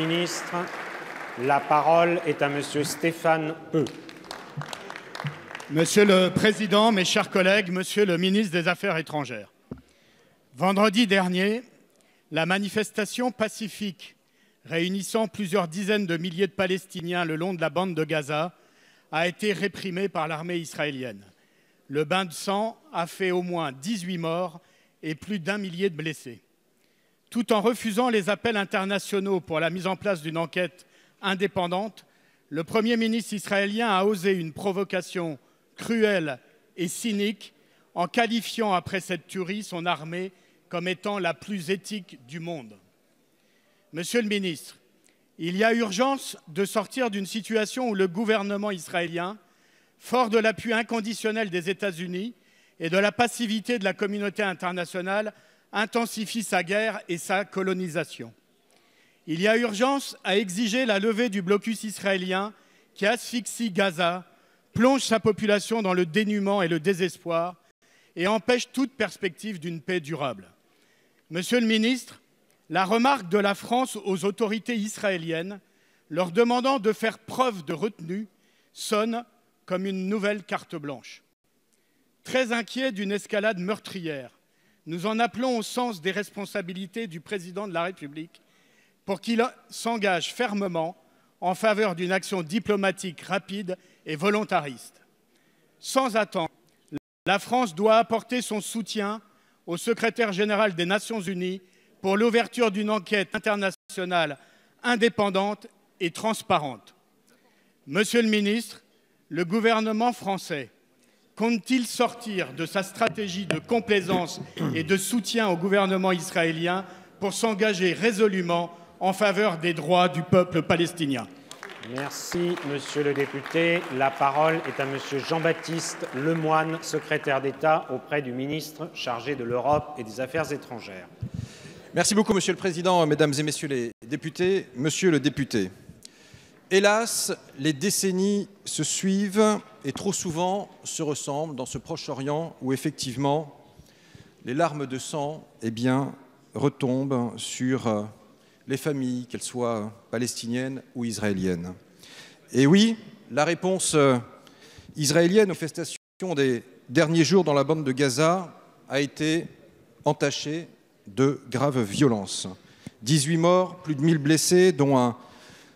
Ministre, la parole est à Monsieur Stéphane Peu. Monsieur le Président, mes chers collègues, Monsieur le Ministre des Affaires étrangères. Vendredi dernier, la manifestation pacifique réunissant plusieurs dizaines de milliers de Palestiniens le long de la bande de Gaza a été réprimée par l'armée israélienne. Le bain de sang a fait au moins 18 morts et plus d'1 millier de blessés. Tout en refusant les appels internationaux pour la mise en place d'une enquête indépendante, le Premier ministre israélien a osé une provocation cruelle et cynique en qualifiant après cette tuerie son armée comme étant la plus éthique du monde. Monsieur le ministre, il y a urgence de sortir d'une situation où le gouvernement israélien, fort de l'appui inconditionnel des États-Unis et de la passivité de la communauté internationale, intensifie sa guerre et sa colonisation. Il y a urgence à exiger la levée du blocus israélien qui asphyxie Gaza, plonge sa population dans le dénuement et le désespoir et empêche toute perspective d'une paix durable. Monsieur le ministre, la remarque de la France aux autorités israéliennes, leur demandant de faire preuve de retenue, sonne comme une nouvelle carte blanche. Très inquiets d'une escalade meurtrière, nous en appelons au sens des responsabilités du président de la République pour qu'il s'engage fermement en faveur d'une action diplomatique rapide et volontariste. Sans attendre, la France doit apporter son soutien au secrétaire général des Nations Unies pour l'ouverture d'une enquête internationale indépendante et transparente. Monsieur le ministre, le gouvernement français compte-t-il sortir de sa stratégie de complaisance et de soutien au gouvernement israélien pour s'engager résolument en faveur des droits du peuple palestinien? Merci, Monsieur le député. La parole est à Monsieur Jean-Baptiste Lemoyne, secrétaire d'État auprès du ministre chargé de l'Europe et des Affaires étrangères. Merci beaucoup, Monsieur le Président, Mesdames et Messieurs les députés. Monsieur le député, hélas, les décennies se suivent et trop souvent se ressemblent dans ce Proche-Orient où effectivement les larmes de sang retombent sur les familles, qu'elles soient palestiniennes ou israéliennes. Et oui, la réponse israélienne aux manifestations des derniers jours dans la bande de Gaza a été entachée de graves violences. 18 morts, plus de 1000 blessés, dont un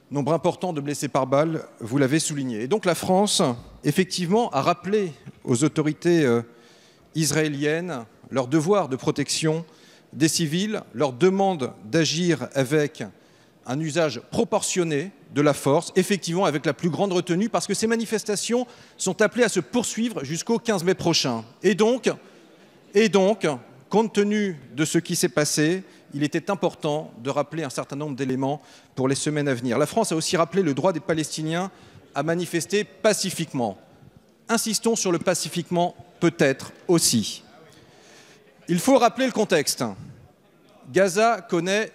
nombre important de blessés par balle, vous l'avez souligné. Et donc la France, effectivement, a rappelé aux autorités israéliennes leur devoir de protection des civils, leur demande d'agir avec un usage proportionné de la force, effectivement avec la plus grande retenue, parce que ces manifestations sont appelées à se poursuivre jusqu'au 15 mai prochain. Et donc, compte tenu de ce qui s'est passé, il était important de rappeler un certain nombre d'éléments pour les semaines à venir. La France a aussi rappelé le droit des Palestiniens à manifester pacifiquement. Insistons sur le pacifiquement peut-être aussi. Il faut rappeler le contexte. Gaza connaît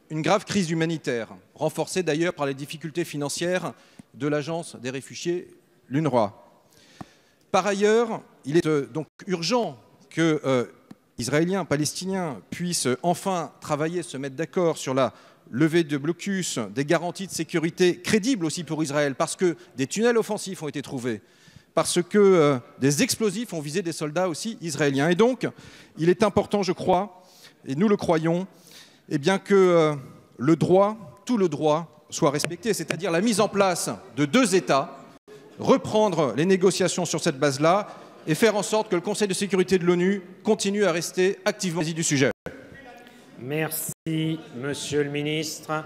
une grave crise humanitaire, renforcée d'ailleurs par les difficultés financières de l'Agence des réfugiés, l'UNRWA. Par ailleurs, il est donc urgent que Israéliens, Palestiniens puissent enfin travailler, se mettre d'accord sur la levée de blocus, des garanties de sécurité crédibles aussi pour Israël, parce que des tunnels offensifs ont été trouvés, parce que des explosifs ont visé des soldats aussi israéliens. Et donc, il est important, je crois, et nous le croyons, que le droit, tout le droit, soit respecté, c'est-à-dire la mise en place de 2 États, reprendre les négociations sur cette base-là, et faire en sorte que le Conseil de sécurité de l'ONU continue à rester activement saisi du sujet. Merci, Monsieur le ministre.